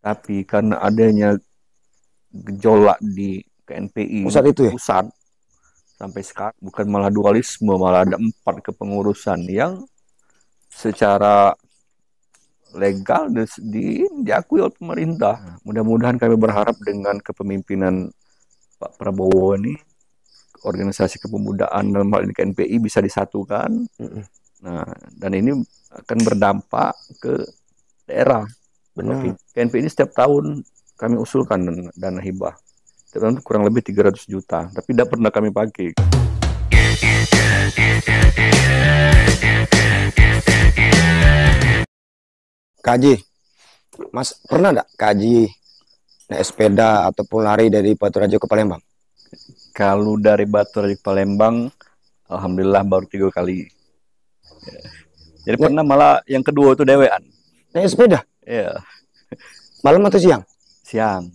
Tapi karena adanya gejolak di KNPI Pusat itu ya? pusat sampai sekarang bukan malah dualisme, malah ada 4 kepengurusan yang secara legal diakui oleh pemerintah. Mudah-mudahan kami berharap dengan kepemimpinan Pak Prabowo ini organisasi kepemudaan dalam hal ini KNPI bisa disatukan. Nah, dan ini akan berdampak ke daerah. Benar. KNPI ini setiap tahun kami usulkan dana hibah. Setiap tahun kurang lebih 300 juta, tapi tidak pernah kami pakai. Kaji, Mas pernah nggak kaji naik sepeda ataupun lari dari Baturajo ke Palembang? Kalau dari Baturajo ke Palembang, alhamdulillah baru 3 kali. Jadi pernah malah yang kedua itu dewean. Naik sepeda? Iya. Malam atau siang? Siang.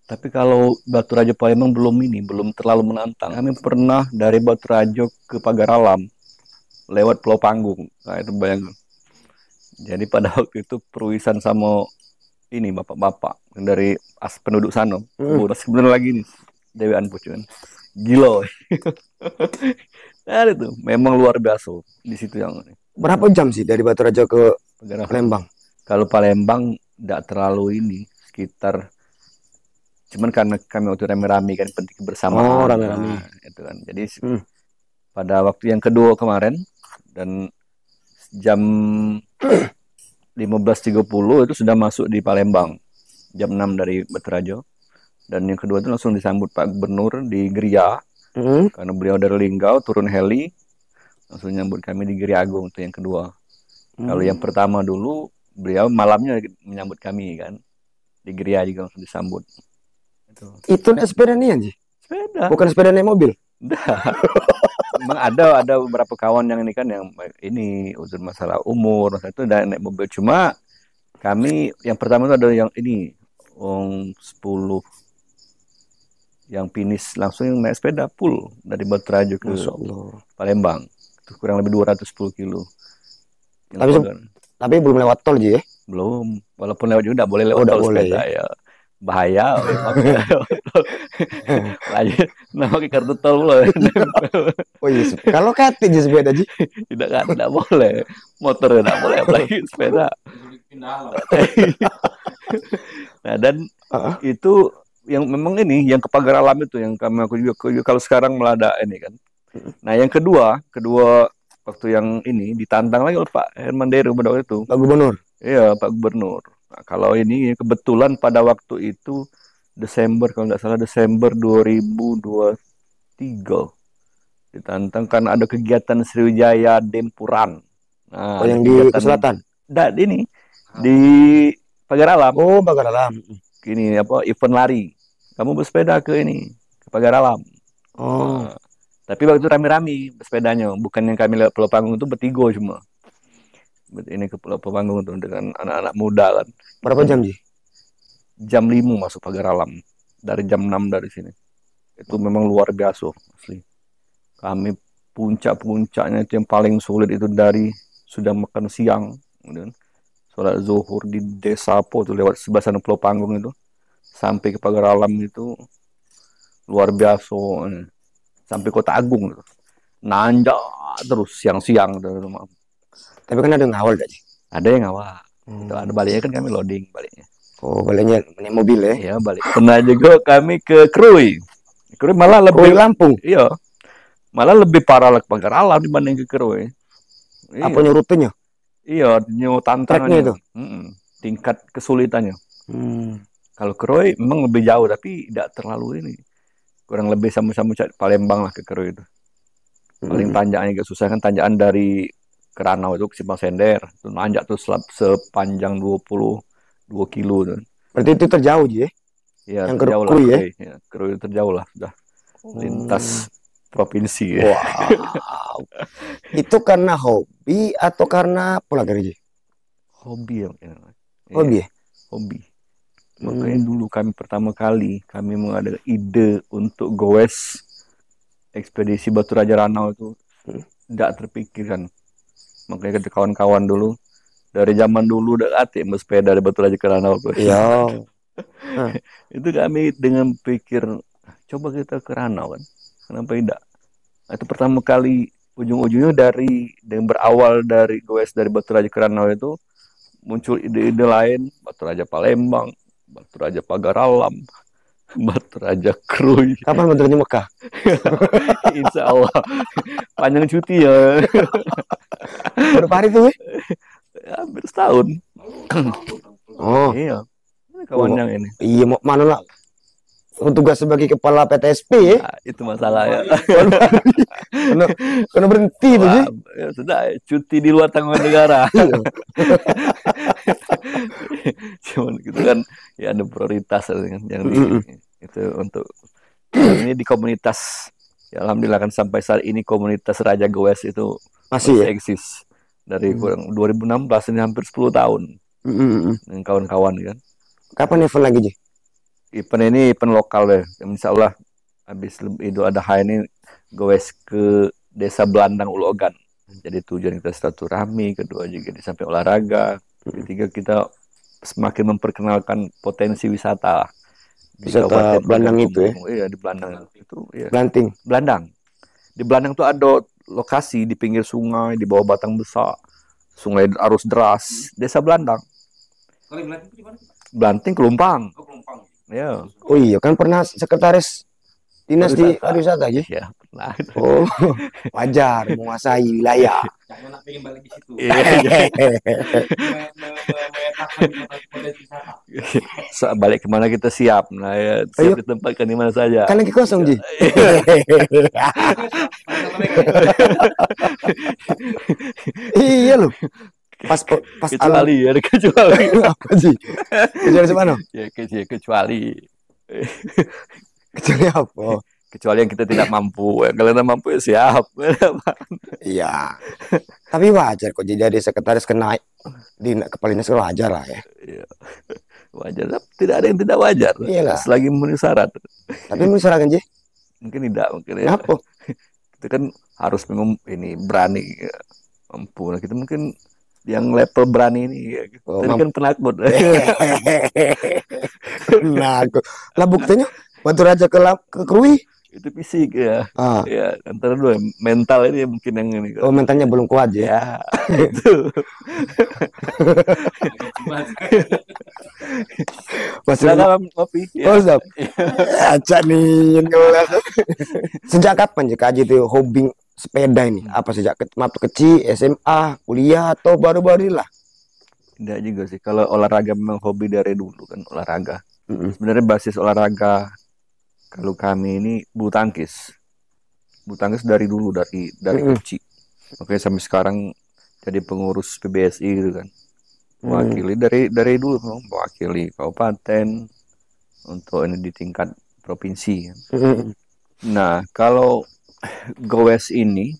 Tapi kalau Baturajo Palembang belum terlalu menantang. Kami pernah dari Baturajo ke Pagar Alam lewat Pulau Panggung. Nah, itu bayangkan. Jadi pada waktu itu peruisan sama ini bapak-bapak dari penduduk sana. Sebenarnya lagi nih dewean pucuan. Gila. Nah, itu memang luar biasa di situ yang. Berapa jam sih dari Baturajo ke Palembang? Kalau Palembang tidak terlalu ini, sekitar cuman karena kami waktu rame-rame kan penting kebersamaan. Oh, rame-rame. Nah, itu kan. Jadi pada waktu yang kedua kemarin dan jam 15.30 itu sudah masuk di Palembang. Jam 6 dari Baturajo. Dan yang kedua itu langsung disambut Pak Gubernur di Geria. Karena beliau dari Linggau turun heli langsung nyambut kami di Giri Agung itu yang kedua. Kalau yang pertama dulu beliau malamnya menyambut kami kan di Geria juga langsung disambut. Itu naik sepeda nih Anji? Sepeda. Bukan sepeda naik mobil? Memang ada beberapa kawan yang ini kan yang ini unsur masalah umur itu udah naik mobil. Cuma kami yang pertama itu ada yang ini 10 yang finish langsung yang naik sepeda full dari Baturajo ke Palembang. Itu kurang lebih 210 kilo. Tapi belum lewat tol Ji ya? Belum. Walaupun lewat juga boleh lewat tol sepeda ya. Bahaya. Lanjut. Nah, pakai kartu tol loh. Oh iya. Kalau kate Ji sepeda Ji? Tidak boleh. Motor tidak boleh, apalagi sepeda. Nah, dan itu yang memang ini yang ke Pagar Alam itu yang aku juga kalau sekarang malah ada ini kan. Nah, yang kedua waktu yang ini ditantang lagi oleh Pak Herman Deru pada waktu itu. Pak Gubernur. Iya, Pak Gubernur. Nah, kalau ini kebetulan pada waktu itu Desember kalau nggak salah Desember 2023 ditantang kan ada kegiatan Sriwijaya Dempuran. Nah, yang di selatan. Ini di Pagar Alam. Oh, Pagar Alam. Ini event lari. Kamu bersepeda ke Pagar Alam. Oh. Tapi waktu itu rame-rame bersepedanya, bukan yang kami lewat Pulau Panggung itu bertiga cuma. Ini ke Pulau Panggung itu dengan anak-anak muda kan. Berapa jam Ji? Jam 5 masuk Pagar Alam. Dari jam 6 dari sini. Itu memang luar biasa asli. Kami puncak-puncaknya itu yang paling sulit itu dari sudah makan siang, kemudian sholat zuhur di desa itu lewat sebelah sana Pulau Panggung itu sampai ke Pagar Alam itu luar biasa. Sampai Kota Agung itu nanjak terus siang-siang. Tapi kan ada yang ngawal gak sih? Ada yang ngawal. Itu ada baliknya kan kami loading baliknya. Oh, baliknya naik mobil ya? Iya, balik. Pernah juga kami ke Krui. Krui malah lebih Lampung. Iya. Malah lebih parah ke Pagar Alam dibanding ke Krui. Iya. Apa rutenya? Iya, tantangannya itu. Tingkat kesulitannya. Kalau Krui memang lebih jauh tapi tidak terlalu ini. Kurang lebih sama-sama Palembang lah ke Krui itu. Paling tanjakannya agak susah kan tanjakan dari Keranau itu ke Simpang Sender. Itu nanjak tuh sepanjang 22 kilo tuh. Berarti itu terjauh ya? Iya, yang terjauh lah. Ya, Krui terjauh lah sudah. Lintas provinsi. Wow. Itu karena hobi atau karena pola kerja? Hobi ya. Hobi ya? Hobi. Makanya dulu pertama kali kami mengadakan ide untuk goes ekspedisi Baturaja Ranau itu tidak terpikirkan. Makanya kawan-kawan dulu dari zaman dulu udah ati sepeda dari Batu Raja ke Ranau. Iya. Nah, Itu kami dengan pikir coba kita ke Ranau kan, kenapa tidak? Itu pertama kali ujung-ujungnya dengan berawal dari goes dari Batu Raja ke Ranau itu muncul ide-ide lain, Batu Raja Palembang, Batu Raja Pagar Alam, Batu Raja Krui. kapan bentuknya Mekah? Insya Allah panjang cuti ya. Berapa hari tuh? Ya, hampir setahun. Oh, Iya, kawan yang ini. iya mau mana lah? Tugas sebagai kepala PTSP ya. Nah, itu masalahnya. Kena, kena berhenti tuh Wah, sih. ya sudah cuti di luar tanggungan negara. Iya. Cuman gitu kan ya ada prioritas kan yang di Mm-mm. itu untuk ini di komunitas ya alhamdulillah kan sampai saat ini komunitas Raja Goes itu Masih masih ya. eksis dari kurang 2016 ini hampir 10 tahun Mm-mm. dengan kawan-kawan kan. Kapan event lagi, Ji? Event ini event lokal deh. Insya Allah habis Idul Adha ini Goes ke Desa Belandang Ulogan. Jadi tujuan kita silaturahmi, kedua juga di samping olahraga, ketiga kita semakin memperkenalkan potensi wisata di Wisata Kabupaten Belandang Pagar itu ya. Kumbung. Iya di Belandang itu ya. Belanting. Belandang. Di Belandang tuh ada lokasi di pinggir sungai, di bawah batang besar, sungai arus deras, Desa Belandang. Belanting Kelumpang. Ya. Oh iya, kan pernah sekretaris dinas di pariwisata, Ji. Ya, pernah. Oh, wajar menguasai wilayah. Iya, balik kemana kita siap. Nah, ya, siap Ayo. ditempatkan di mana saja. Kan lagi kosong, Ji. Iya loh. Pas alam Kecuali, ada kecuali. apa sih? Kecuali mana? Ya, kecuali. Kecuali apa? Kecuali yang kita tidak mampu. Yang kalian mampu ya siap. Iya. Tapi wajar kok jadi sekretaris kena di kepala dinas wajar lah ya. Iya. Wajar, tidak ada yang tidak wajar. Iyalah. Selagi memenuhi syarat. Tapi misalkan, Ji, Mungkin tidak, mungkin ya. kenapa? Kita kan harus memang ini berani, ya, mampu. Nah, kita mungkin yang level berani ini ya. Oh, Tadi kan penakut. Nah, lah buktinya Batu Raja ke Krui. Itu fisik ya. Ah. Ya, antara dua mental ini mungkin yang ini. Oh, mentalnya belum kuat ya. Ya, itu. Masih Silakan kopi. Oh, Ya. siap. Acak nih. Sejak kapan sih Kak Haji itu hobi sepeda ini? Apa sejak waktu kecil, SMA, kuliah, atau baru-baru lah? Tidak juga sih. Kalau olahraga memang hobi dari dulu kan olahraga. Mm-mm. Sebenarnya basis olahraga kalau kami ini bulu tangkis. Bulu tangkis dari dulu dari Mm-mm. kecil. Oke sampai sekarang jadi pengurus PBSI gitu kan. Mewakili dari dulu mewakili kabupaten untuk ini di tingkat provinsi. Mm-mm. Nah, kalau goes ini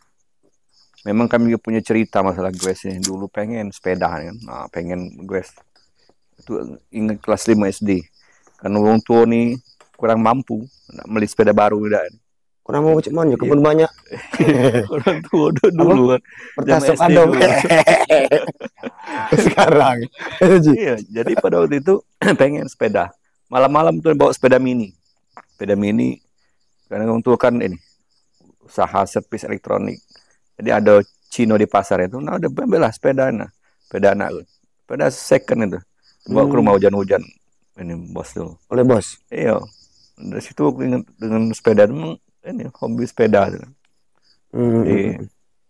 memang kami punya cerita masalah goes ini. Dulu pengen sepeda kan. Nah, pengen goes. Itu ingat kelas 5 SD. Karena orang tua nih kurang mampu nak beli sepeda baru dan Kurang mau cuman ya kebun banyak. orang tua dulu kan. Pertasok SD adong. dulu. Sekarang. Iya, jadi pada waktu itu pengen sepeda. Malam-malam tuh bawa sepeda mini. Sepeda mini karena orang tua kan ini usaha servis elektronik. Jadi ada Cino di pasar itu, nah udah bela sepeda nah. Sepeda anak. Sepeda second itu. Bawa ke rumah hujan-hujan. Ini bos tuh. Oleh bos. Iya. Dari situ aku ingat dengan sepeda memang ini hobi sepeda. Jadi,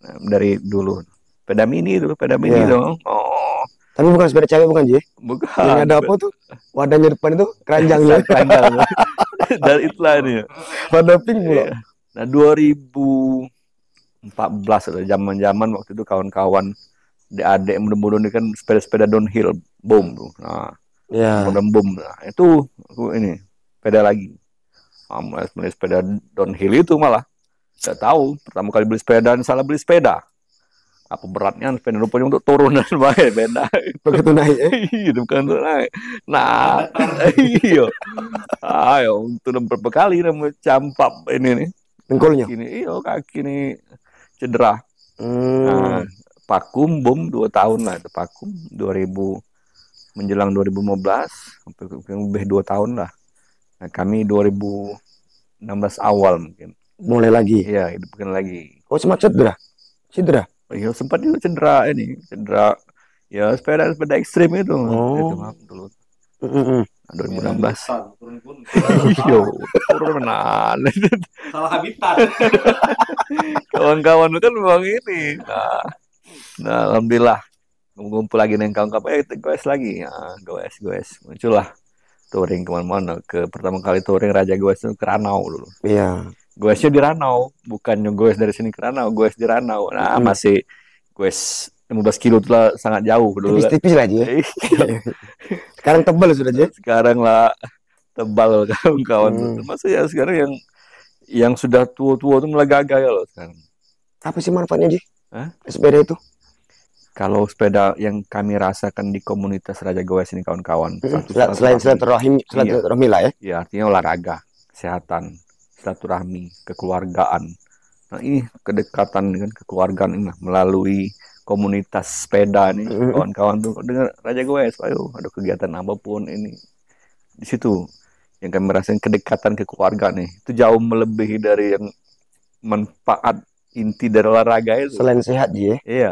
nah, dari dulu. Sepeda mini dulu, sepeda mini Iya. dong. Oh, Tapi bukan sepeda cewek bukan, Ji? bukan. Yang ada apa tuh? Wadahnya depan itu keranjangnya. Keranjang. Dari iklan ya. Warna pink pula. Iya. Nah, 2014 ada zaman-zaman waktu itu kawan-kawan adik muda-muda ini kan sepeda-sepeda downhill boom tuh. Nah, Ya. modern boom. Nah, itu aku ini sepeda lagi. Mulai sepeda downhill itu malah. Tidak tahu, pertama kali beli sepeda salah beli sepeda. Apa beratnya sepeda rupanya untuk turun dan baik beda. Begitu naik ya. Iya, bukan untuk naik. Nah, iya. Ayo, untuk beberapa kali namanya campak ini nih. Dengkulnya. Kaki ini, iya kaki ini cedera. Hmm. Nah, Pakum bom 2 tahun lah itu Pakum 2000 menjelang 2015 sampai lebih 2 tahun lah. Nah, kami 2016 awal mungkin. Mulai lagi. Iya, hidupkan lagi. Oh, sempat cedera. Cedera. Ya sempat juga cedera cedera ya sepeda ekstrim itu. Itu Oh. maaf dulu. Mm-mm. 2016. Yo, turun menan. Salah habitat. Kawan-kawan kan memang ini. Nah, alhamdulillah ngumpul lagi dengan kawan-kawan. Goes lagi. Nah, goes. Muncullah touring kemana-mana. Pertama kali touring Raja Goes itu ke Ranau dulu. Iya. Goesnya di Ranau, bukannya goes dari sini ke Ranau, goes di Ranau. Nah, masih goes 15 kilo itu lah, sangat jauh dulu. Tipis-tipis lah, Ji. Sekarang tebal sudah, Ji. Sekarang lah tebal kawan-kawan. Maksudnya sekarang yang sudah tua-tua itu mulai gagal ya loh sekarang. Apa sih manfaatnya, Ji? Hah? Sepeda itu? Kalau sepeda yang kami rasakan di komunitas Raja Goes ini kawan-kawan. Selain silaturahmi lah ya. Ya, artinya olahraga, kesehatan, silaturahmi, kekeluargaan. Nah, ini kedekatan dengan kekeluargaan ini melalui komunitas sepeda nih, kawan-kawan tuh dengar Raja Goes, ayo ada kegiatan apapun ini. Di situ yang kami merasakan kedekatan kekeluargaan nih. Itu jauh melebihi dari yang manfaat inti dari olahraga itu. Selain sehat, Ji ya. Iya.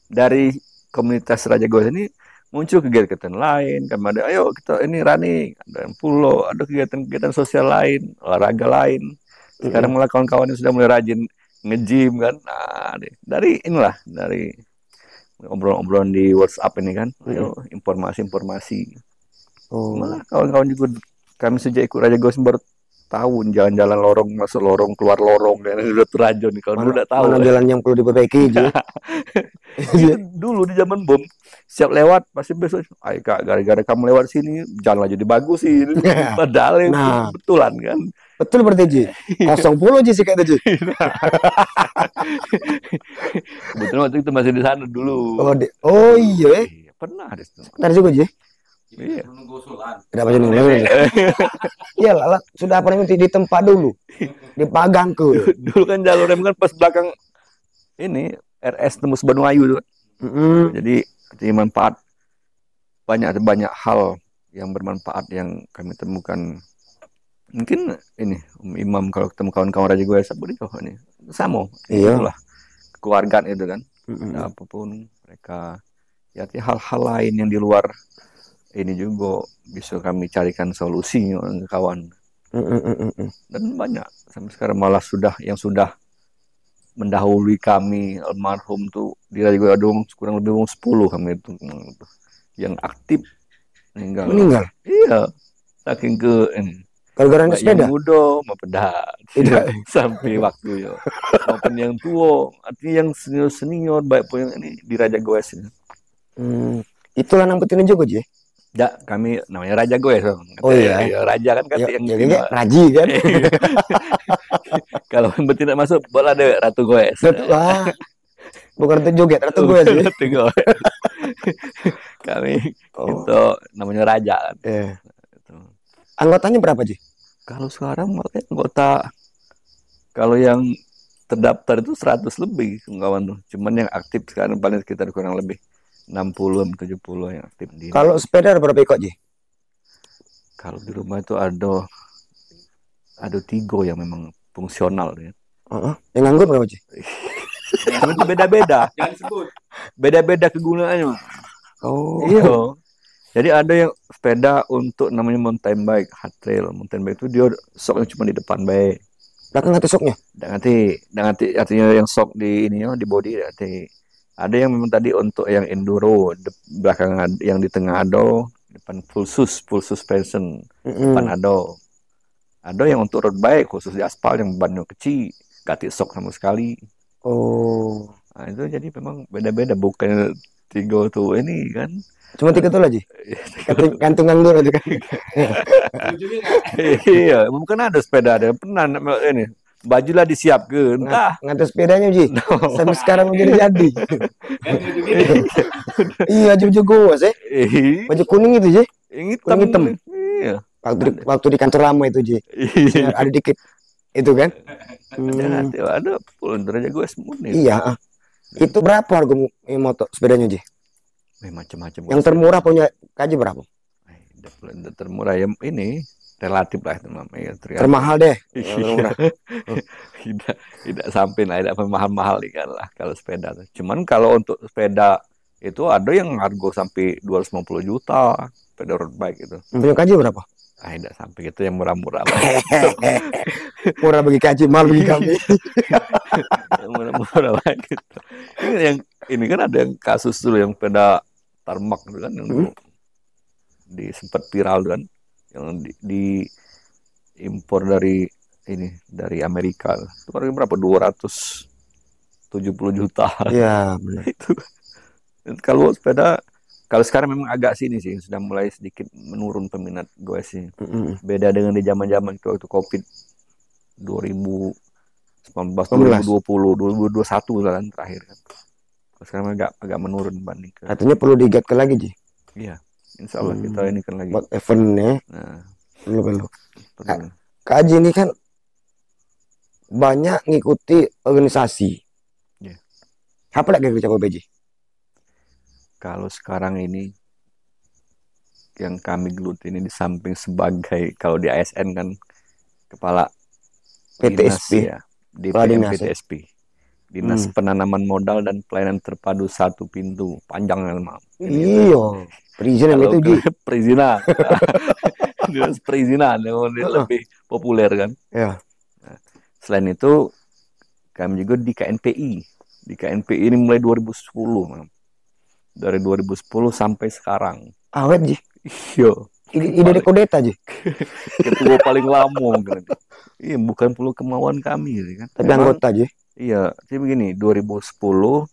Dari komunitas Raja Goes ini muncul kegiatan lain, kami ada, ayo kita ini running, ada yang pulau, ada kegiatan-kegiatan sosial lain, olahraga lain. Sekarang malah kawan-kawan yang sudah mulai rajin nge-gym kan. Nah, dari obrolan di WhatsApp ini kan, ayo informasi-informasi. Malah kawan-kawan juga kami sejak ikut Raja Goes bertahun jalan-jalan lorong, masuk lorong, keluar lorong, dan udah terlanjur nih kalau udah tahu. Mana jalan yang perlu diperbaiki, Ji. Dulu di zaman bom siap lewat pasti besok, ayo Kak, gara-gara kamu lewat sini jalan aja dibagusin. Padahal itu betulan kan. Betul berarti, Ji. 0 Ji sih kayaknya, Ji. Kebetulan waktu itu masih di sana dulu. Oh iya. Pernah di situ. Benar juga, Ji. Iya. Kenapa jadi nunggu? Iya lah, sudah apa namanya di tempat dulu. Di Pagangku. Dulu kan jalur rem kan pas belakang ini RS tembus Banuayu tuh. Jadi manfaat banyak hal yang bermanfaat yang kami temukan. Mungkin ini Imam kalau ketemu kawan-kawan Raja Goes ini sama. Iya. Itulah kekeluargaan itu kan. Apapun mereka ya hal-hal lain yang di luar ini juga bisa kami carikan solusi kawan. Dan banyak sampai sekarang malah sudah mendahului kami almarhum tuh di Raja Goes ada kurang lebih 10 kami itu yang aktif meninggal. Iya, saking ke ini. Gara-gara sepeda. Yang muda maupun tidak sampai waktu ya. Maupun yang tua, artinya yang senior baik pun yang ini di Raja Goes ini. Itulah yang penting juga, Ji. Ya, kami namanya Raja Goes. Oh iya. Ya, raja kan yang Raji kan. Kalau betina masuk bola deh Ratu Goes. Wah. Bukan Ratu Joget, Ratu Goes. Ratu Goes. Kami itu namanya raja kan. Anggotanya berapa, Ji? Kalau sekarang makanya anggota kalau yang terdaftar itu 100 lebih kawan tuh. Cuman yang aktif sekarang paling sekitar kurang lebih 60-70 yang aktif di. Kalau sepeda ada berapa ekor, Ji? Kalau di rumah itu ada 3 yang memang fungsional ya. Yang nganggur berapa, Ji? Itu beda-beda. Jangan sebut. Beda-beda kegunaannya. Oh. Iya. Jadi ada yang sepeda untuk namanya mountain bike, hard trail. Mountain bike itu dia soknya cuma di depan baik. Belakang ada soknya? Nanti artinya yang sok di ini ya, di body nanti. Ada yang memang tadi untuk yang enduro, belakang yang di tengah ada, depan full suspension, depan ada. Ada yang untuk road bike khusus di aspal yang bannya kecil, ganti sok sama sekali. Oh. Nah, itu jadi memang beda-beda, bukan 3 tuh ini kan. Cuma 3 tuh aja. Gantungan dulu aja kan. Iya, bukan ada sepeda ada pernah ini. Bajulah disiapkan. Ngantar sepedanya, Ji. Sampai sekarang jadi. Iya, baju Goes ya. Baju kuning itu, Ji. Yang hitam. Iya. Waktu di kantor lama itu, Ji. Ada dikit itu kan. Ada puluhan Raja Goes murni. Iya. Itu berapa harga motor sepedanya, Ji? Macam-macam. Yang termurah punya Kaji berapa? Udah termurah ya ini relatif lah itu namanya tergantung. Termahal deh. Yang Iya. termurah. Tidak sampai lah, tidak mahal-mahal ikan lah kalau sepeda. Cuman kalau untuk sepeda itu ada yang harga sampai 250 juta sepeda road bike itu. Yang punya Kaji berapa? Tidak sampai gitu, yang murah-murah. Murah bagi Kaji, mahal bagi kami. Yang murah-murah gitu. Ini kan ada yang kasus dulu yang sepeda tarmac itu kan yang sempat viral kan, yang di impor dari Amerika. Itu harga berapa? 270 juta. Iya, benar. Itu kalau sepeda, kalau sekarang memang agak sini sih sudah mulai sedikit menurun peminat gue sih. Beda dengan di zaman-zaman itu waktu Covid 2019, 2020, 2021 kan terakhir kan. Sekarang agak menurun banding ke. Artinya perlu digiatkan lagi, Ji. Iya, insya Allah kita ini kan lagi. Buat eventnya. Nah, perlu. Kaji ini kan banyak ngikuti organisasi. Yeah. Apa lagi kerja PBJ? Kalau sekarang ini yang kami geluti ini di samping sebagai, kalau di ASN kan kepala PTSP dinas, ya, di PTSP. Dinas Penanaman Modal dan Pelayanan Terpadu Satu Pintu, panjang nama. Iya, perizinan itu, Ji. Perizinan. Dinas perizinan yang lebih populer kan. Ya. Nah, selain itu kami juga di KNPI. Di KNPI ini mulai 2010, dari 2010 sampai sekarang. Awet, Ji. Iya. Ide kudeta, Ji. Ketua paling lama kan. Iya, bukan perlu kemauan kami kan. Tapi anggota, Ji. Iya, jadi begini, 2010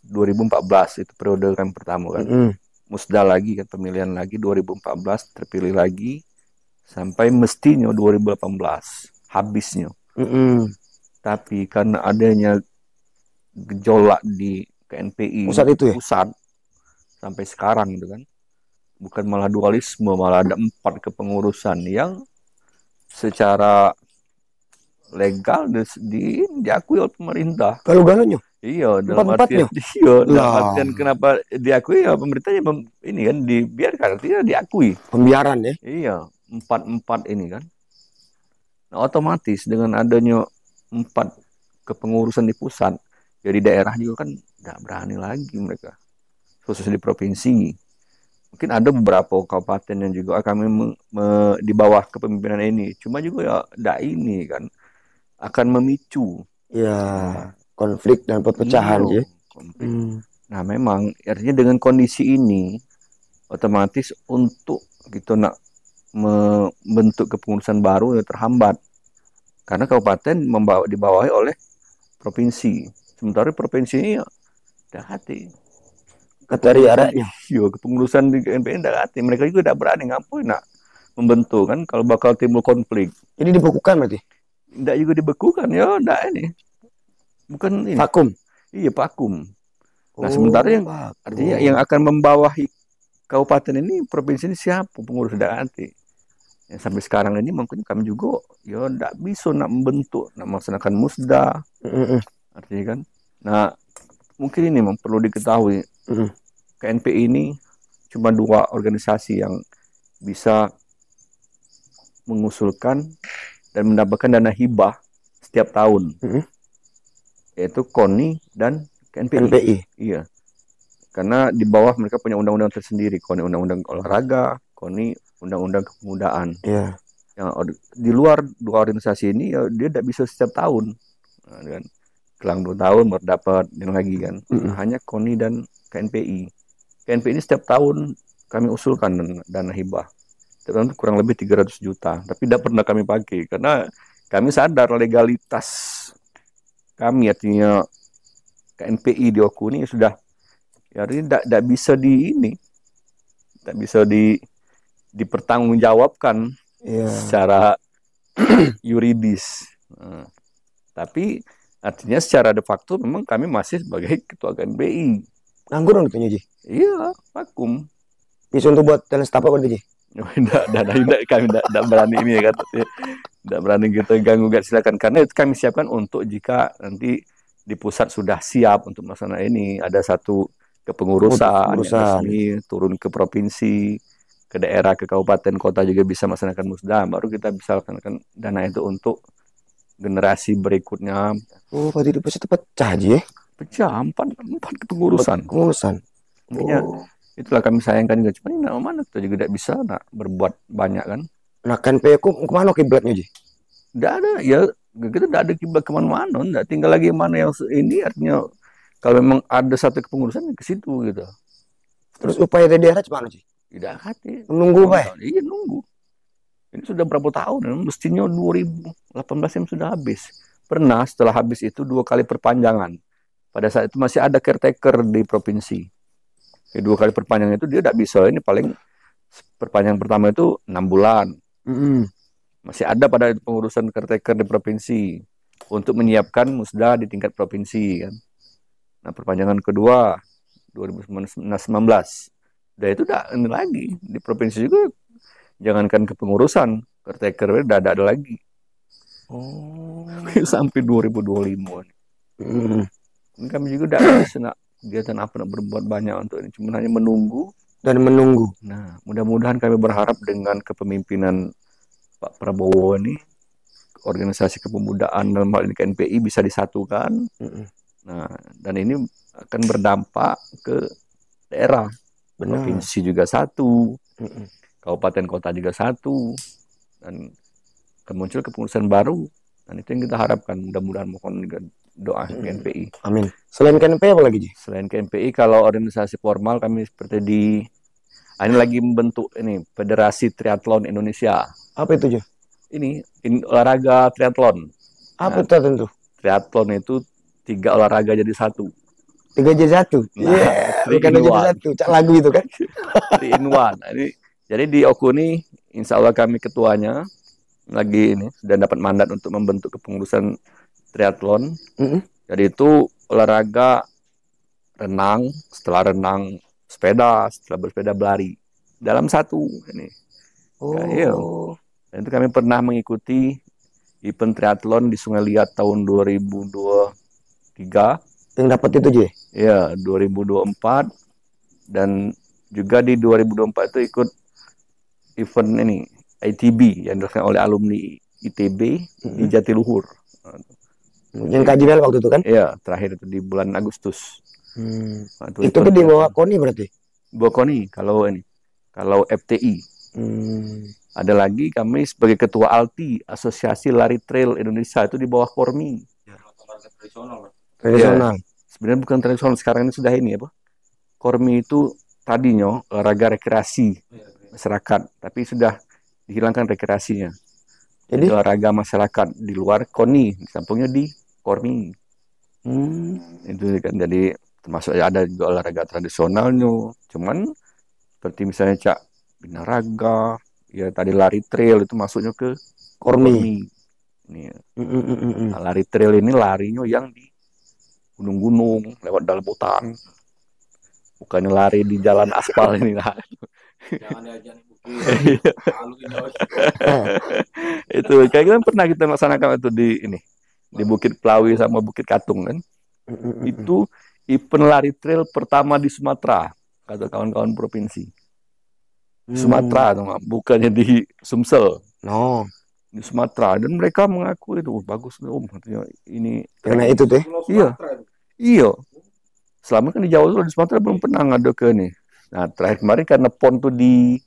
2014 itu periode kan pertama kan. Musda lagi kan, pemilihan lagi 2014 terpilih lagi sampai mestinya 2018 habisnya. Tapi karena adanya gejolak di KNPI pusat itu ya? Pusat sampai sekarang gitu kan. Bukan malah dualisme, malah ada 4 kepengurusan yang secara legal diakui oleh pemerintah. Kalau galanya? Iya, dalam artian kenapa diakui ya pemerintahnya ini kan dibiarkan, artinya diakui. Pembiaran ya? Iya, 4 ini kan. Nah, otomatis dengan adanya 4 kepengurusan di pusat, jadi daerah juga kan nggak berani lagi mereka, khusus di provinsi. Mungkin ada beberapa kabupaten yang juga kami di bawah kepemimpinan ini, cuma juga ya nggak ini kan akan memicu ya konflik dan perpecahan ya. Nah memang artinya dengan kondisi ini otomatis untuk gitu nak membentuk kepengurusan baru ya terhambat karena kabupaten dibawahi oleh provinsi, sementara provinsi ini ya hati katari arahnya. Iya, kepengurusan di KNPI tidak hati, mereka juga tidak berani ngapain nak membentuk kan kalau bakal timbul konflik. Jadi dibekukan berarti? Tidak juga dibekukan ya, tidak ini. Bukan ini. Vakum. Iya, vakum. Nah, sementara yang artinya yang akan membawahi kabupaten ini, provinsi ini siapa pengurus nanti? Ya, sampai sekarang ini mungkin kami juga ya tidak bisa nak membentuk, nak melaksanakan musda. Artinya kan. Nah, mungkin ini memang perlu diketahui. KNPI ini cuma 2 organisasi yang bisa mengusulkan dan mendapatkan dana hibah setiap tahun, yaitu KONI dan KNPI. Iya, karena di bawah mereka punya undang-undang tersendiri, KONI undang-undang olahraga, KONI undang-undang kepemudaan. Iya. Yang di luar 2 organisasi ini ya dia tidak bisa setiap tahun, nah, kan kelang 2 tahun baru dapat dan lagi kan. Hanya KONI dan KNPI. KNPI ini setiap tahun kami usulkan dana hibah. Itu kurang lebih 300 juta, tapi tidak pernah kami pakai karena kami sadar legalitas kami, artinya KNPI di Oku ini sudah ya tidak bisa tidak bisa dipertanggungjawabkan secara yuridis. Tapi artinya secara de facto memang kami masih sebagai ketua KNPI. Nganggur dong itunya, Ji? Iya, vakum. Bisa untuk buat talent staff apa berarti, Ji? Tidak, kami tidak berani ini ya kan, tidak berani kita ganggu, silakan karena itu kami siapkan untuk jika nanti di pusat sudah siap untuk melaksanakan ini. Ada satu kepengurusan yang resmi turun ke provinsi, ke daerah, ke kabupaten, kota juga bisa melaksanakan musda. Baru kita bisa laksanakan dana itu untuk generasi berikutnya. Oh, berarti di pusat pecah aja ya? Pecah, empat kepengurusan. Kepengurusan. Makanya itulah kami sayangkan juga. Cuma ini mana kita juga tidak bisa berbuat banyak kan. Nah, KNP aku kemana kiblatnya Ji? Tidak ada, ya kita tidak ada kiblat kemana-mana. Tidak tinggal lagi mana yang ini, artinya kalau memang ada satu kepengurusan ke situ gitu. Terus upaya dari daerah gimana Ji? Tidak hati. Menunggu Pak? Iya nunggu. Ini sudah berapa tahun? Mestinya 2018 yang sudah habis. Pernah setelah habis itu 2 kali perpanjangan. Pada saat itu masih ada caretaker di provinsi. 2 kali perpanjangan itu dia tidak bisa. Ini paling perpanjangan pertama itu 6 bulan. Masih ada pada pengurusan caretaker di provinsi untuk menyiapkan musda di tingkat provinsi kan. Nah, perpanjangan kedua 2019. Dan itu udah ini lagi di provinsi juga, jangankan kepengurusan, caretaker udah ada lagi. Oh, sampai 2025. Ini kami juga tidak bisa kegiatan apa nak berbuat banyak untuk ini, cuma hanya menunggu dan menunggu. Nah, mudah-mudahan kami berharap dengan kepemimpinan Pak Prabowo ini, organisasi kepemudaan dalam hal ini KNPI bisa disatukan. Nah, dan ini akan berdampak ke daerah. Provinsi juga satu, kabupaten kota juga satu, dan muncul kepengurusan baru. Dan itu yang kita harapkan. Mudah-mudahan, mohon doa KNPI. Amin. Selain KNPI apa lagi Ji? Selain KNPI, kalau organisasi formal kami seperti ini lagi membentuk ini Federasi Triathlon Indonesia. Apa itu Ji? Ini olahraga triathlon. Apa itu tentu? Triathlon itu 3 olahraga jadi satu. 3 jadi satu. Iya, bukan jadi satu. Cak lagu itu kan. 3 in 1. Nah, jadi di Oku ini, insya Allah kami ketuanya lagi ini sudah dapat mandat untuk membentuk kepengurusan triathlon. Jadi itu olahraga renang, setelah renang sepeda, setelah bersepeda berlari dalam satu ini. Dan itu kami pernah mengikuti event triathlon di Sungai Liat tahun 2023. Yang dapat itu Ji? Ya, 2024. Dan juga di 2024 itu ikut event ini ITB yang dilakukan oleh alumni ITB di Jatiluhur. Yang KJBL waktu itu kan? Iya, terakhir itu di bulan Agustus. Itu tuh di bawah KONI berarti? Bawah KONI kalau ini. Kalau FTI. Ada lagi kami sebagai ketua ALTI, Asosiasi Lari Trail Indonesia, itu di bawah KORMI. Tradisional. Ya, sebenarnya bukan tradisional, sekarang ini sudah ini apa? KORMI itu tadinya olahraga rekreasi masyarakat, tapi sudah dihilangkan rekreasinya. Jadi olahraga masyarakat di luar KONI, di sampingnya di KORMI. Itu kan, jadi termasuk ada juga olahraga tradisionalnya. Cuman seperti misalnya Cak binaraga, ya tadi lari trail itu masuknya ke KORMI. Nah, lari trail ini larinya yang di gunung-gunung, lewat dalam hutan. Bukannya lari di jalan aspal ini. Nah. Jangan diajarin itu kayak kita pernah kita laksanakan itu di Bukit Plawi sama Bukit Katung kan. Itu event lari trail pertama di Sumatera, kata kawan-kawan provinsi. Sumatera, bukannya di Sumsel. Di Sumatera, dan mereka mengaku itu bagus Om, katanya ini karena itu deh. Iya. Selama kan di Jawa di Sumatera belum pernah ngadu ke nih. Nah, terakhir kemarin karena PON tuh di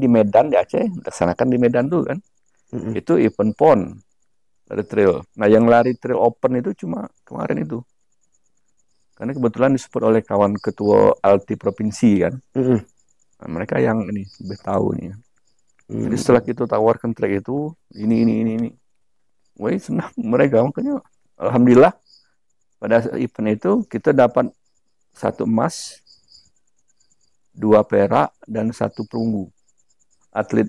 Medan, di Aceh, dilaksanakan di Medan tuh kan. Itu event PON lari trail. Nah, yang lari trail open itu cuma kemarin itu. Karena kebetulan disupport oleh kawan ketua ALTI provinsi kan. Nah, mereka yang ini lebih tahu nih. Jadi setelah kita tawarkan track itu ini. Wah, senang mereka, makanya alhamdulillah pada event itu kita dapat 1 emas, 2 perak dan 1 perunggu. Atlet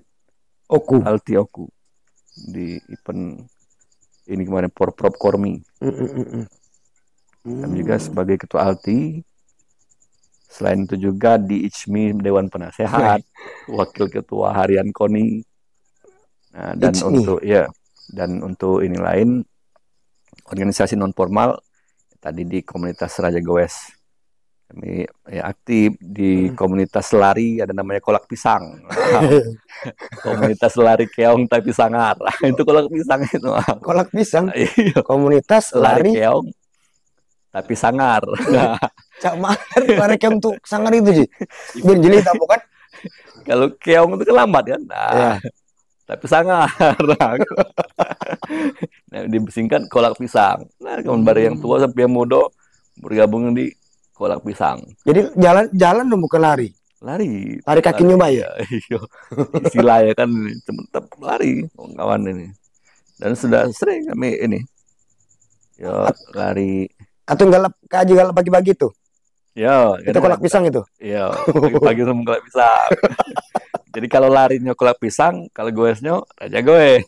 Oku. ALTI Oku di event ini kemarin Porprov KORMI. Kami juga sebagai ketua ALTI. Selain itu juga di ICMI Dewan Penasehat, wakil ketua harian KONI. Nah, dan untuk ini lain organisasi non formal tadi di komunitas Raja Goes. Kami ya, aktif di komunitas lari, ada namanya Kolak Pisang. Komunitas lari keong tapi sangar. Itu kolak pisang itu. Kolak pisang, Iya, komunitas lari lari keong tapi sangar. Nah, Cak Mahar lari kem tuh sangar itu sih. Biar jeli tahu kan? kalau keong itu kan lambat kan. Nah, Ya. tapi sangar. Nah, disingkat kolak pisang. Nah, kemudian dari yang tua sampai yang muda bergabung di kolak pisang. Jadi jalan dong bukan lari. Lari. Lari kaki nyoba ya? Iya. Istilahnya kan tetap lari kawan ini. Dan sudah sering kami ini. Ya, lari. Atau kaji galap pagi-pagi tuh. Ya, Itu kolak pisang itu. Iya, pagi-pagi sama kolak pisang. Jadi kalau larinya kolak pisang, kalau goesnya Raja Goes.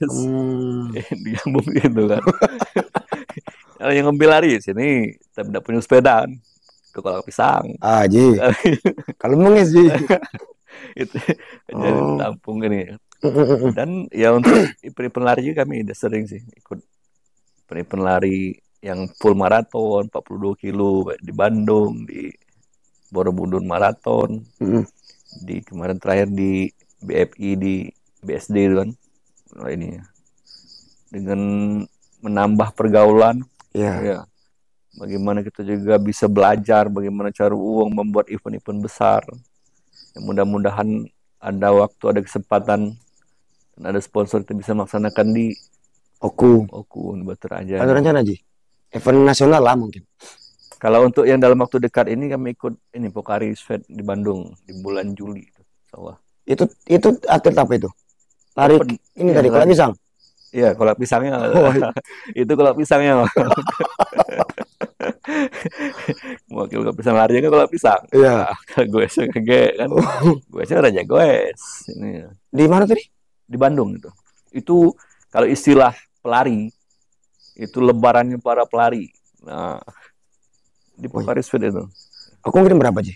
Digabung gitu kan. Kalau yang ngambil lari sini, tapi tidak punya sepeda ke kolak pisang. Ah, Ji. Kalau menges Ji. Itu jadi tampung ini. Dan ya untuk event lari juga kami udah sering sih ikut event lari yang full maraton 42 kilo di Bandung, di Borobudur maraton, di kemarin terakhir di BFI di BSD kan. Nah, ini dengan menambah pergaulan, ya. Bagaimana kita juga bisa belajar bagaimana cari uang membuat event-event besar. Ya, mudah-mudahan ada waktu, ada kesempatan, dan ada sponsor kita bisa melaksanakan di Oku di Baturaja. Ada rencana Ji? Event nasional lah mungkin. Kalau untuk yang dalam waktu dekat ini kami ikut ini Pokari Sweat di Bandung di bulan Juli. Itu atlet apa itu? Lari ini tadi kolak pisang. Iya, kolak pisangnya. Itu kolak pisangnya. Wakil kolak pisang lari kan kolak pisang. Iya. Kalau gue kan, gue Raja Goes. Ini. Di mana tadi? Di Bandung itu. Itu kalau istilah pelari itu lebarannya para pelari. Nah, di Pokari Sweat itu. Aku ngirim berapa Ji?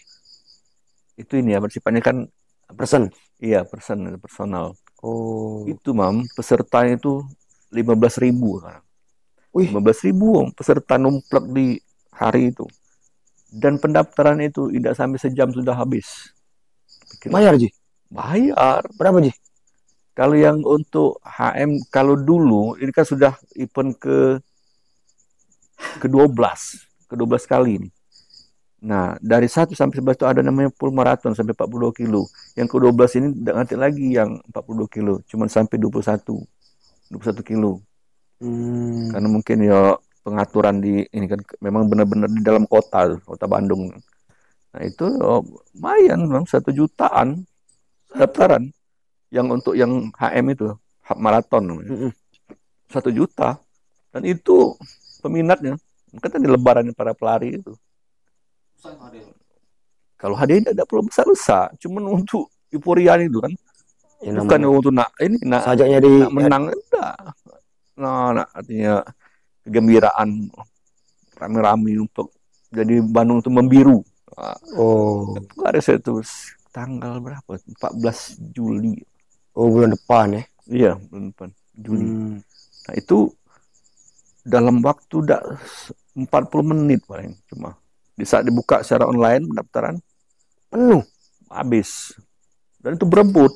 Itu ini ya, bersifatnya kan persen. Iya, personal. Oh. Itu mam, pesertanya itu 15.000 sekarang. 15.000 peserta numplek di hari itu. Dan pendaftaran itu tidak sampai sejam sudah habis. Bayar Ji? Bayar. Berapa Ji? Kalau yang untuk HM, kalau dulu ini kan sudah event ke-12 kali ini. Nah, dari 1 sampai 11 itu ada namanya full maraton sampai 42 kilo. Yang ke-12 ini tidak ngerti lagi yang 42 kilo, cuma sampai 21 kilo. Karena mungkin ya pengaturan di ini kan memang benar-benar di dalam kota Bandung. Nah, itu lumayan, Bang, 1 jutaan daftaran. Yang untuk yang HM itu, half maraton namanya. 1 juta. Dan itu peminatnya. Kan di lebaran para pelari itu. Kalau hadiahnya tidak perlu besar-besar, cuman untuk euforia itu kan. Ya, bukan untuk sajaknya menang enggak. Nah, artinya kegembiraan rame-rame untuk jadi Bandung itu membiru. Ada itu tanggal berapa? 14 Juli. Oh, bulan depan ya? Iya, bulan depan Juli. Nah, itu dalam waktu 40 menit paling cuma. Di saat dibuka secara online pendaftaran penuh habis. Dan itu berebut.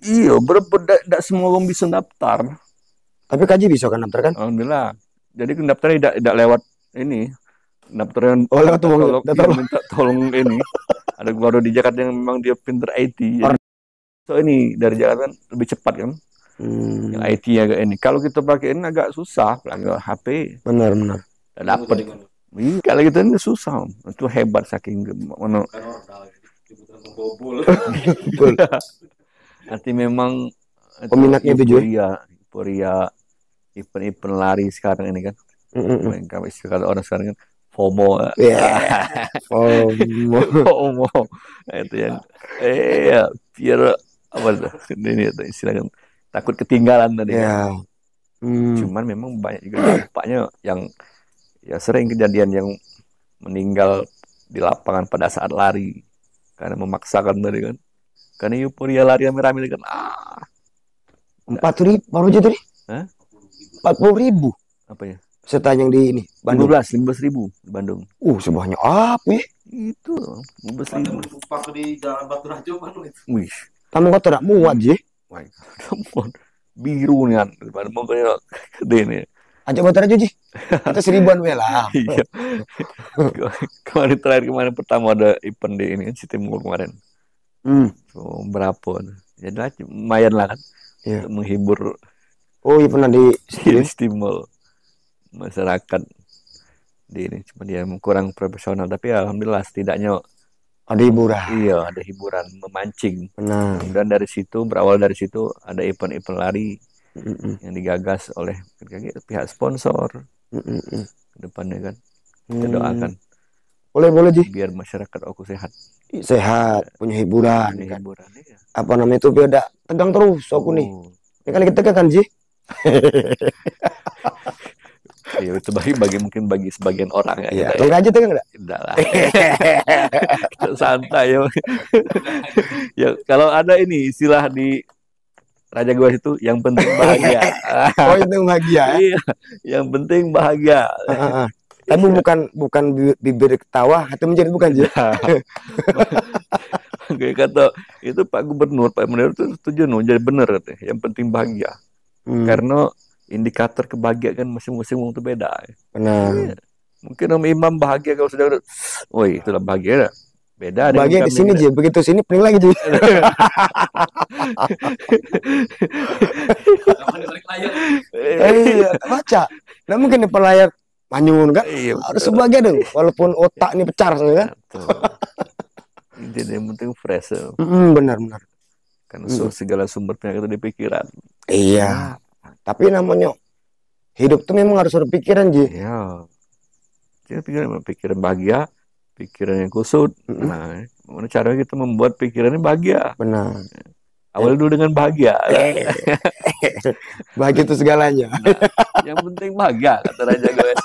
Iya, berebut, tidak semua orang bisa daftar. Tapi Kaji bisa kan daftar kan? Alhamdulillah. Jadi daftarnya tidak lewat ini. Daftarnya lewat minta tolong ini. Ada guru di Jakarta yang memang dia pinter IT. Jadi, so ini dari Jakarta kan lebih cepat kan. Yang IT agak ini. Kalau kita pakai ini agak susah, pakai HP. Benar. Dapat. Kalau gitu ini susah. Itu hebat saking mana. Nanti memang peminatnya itu euforia event lari sekarang ini kan. Kalau istilah orang sekarang kan FOMO. FOMO. Nah, itu yang fear apa tuh? Ini istilahnya takut ketinggalan tadi kan. Cuman memang banyak juga dampaknya yang ya sering kejadian yang meninggal di lapangan pada saat lari karena memaksakan tadi kan. Karena euforia lari rame-rame kan 4.000 baru aja tadi. 40.000. Apa ya? Peserta yang di ini Bandung. 15 ribu di Bandung. Sebanyak apa ya? Itu 15 ribu. Pas di Jalan Batu Rajo Bandung itu. Wih, Tamu kota tidak muat je. biru nih kan, depan mobilnya gede nih. Ajak motor aja ji. Kita 1000-an we lah. Iya. Kemarin pertama ada event di ini kan City Mall kemarin. So, berapa? Jadi lah, lumayan lah kan. Iya. Untuk menghibur Oh iya pernah di City Mall masyarakat di ini. Cuma dia kurang profesional tapi alhamdulillah setidaknya ada hiburan. iya ada hiburan memancing. Benar. Kemudian dari situ berawal dari situ ada event-event lari yang digagas oleh pihak sponsor ke depannya kan. Kita doakan Boleh ji. biar masyarakat aku sehat. Sehat, punya hiburan. Punya Kan. hiburan iya. Apa namanya itu beda tegang terus aku nih. Ini kali kita kan ji. Iya itu mungkin bagi sebagian orang ya. Iya. Kita, Kalau aja tegang enggak? tidak lah. Kita santai ya. Ya kalau ada ini istilah di Raja Gua itu yang penting bahagia. Oh itu bahagia. Iya, yang penting bahagia. Tapi bukan bibir ketawa, hati menjadi bukan ji. Kayak kata itu Pak Gubernur itu setuju jadi benar katanya. Yang penting bahagia. Karena indikator kebahagiaan masing-masing orang itu beda. Benar. Iya. Mungkin Om Imam bahagia kalau sudah, woi itulah bahagia. Beda dengan Bahagia di sini ji, begitu sini pening lagi ji. Iya, baca. Nah mungkin di pelayar manyun kan, harus sebagai dong, walaupun otak ini pecar kan. Intinya yang penting fresh. Benar. Karena segala sumber penyakit itu di pikiran. Iya. Tapi namanya hidup tuh memang harus berpikiran ji. Iya. Jadi pikiran bahagia, pikiran yang kusut. Nah, gimana caranya kita membuat pikirannya bahagia? Benar. Awal dulu dengan bahagia. Bahagia itu segalanya. Nah, yang penting bahagia kata Raja Gawes.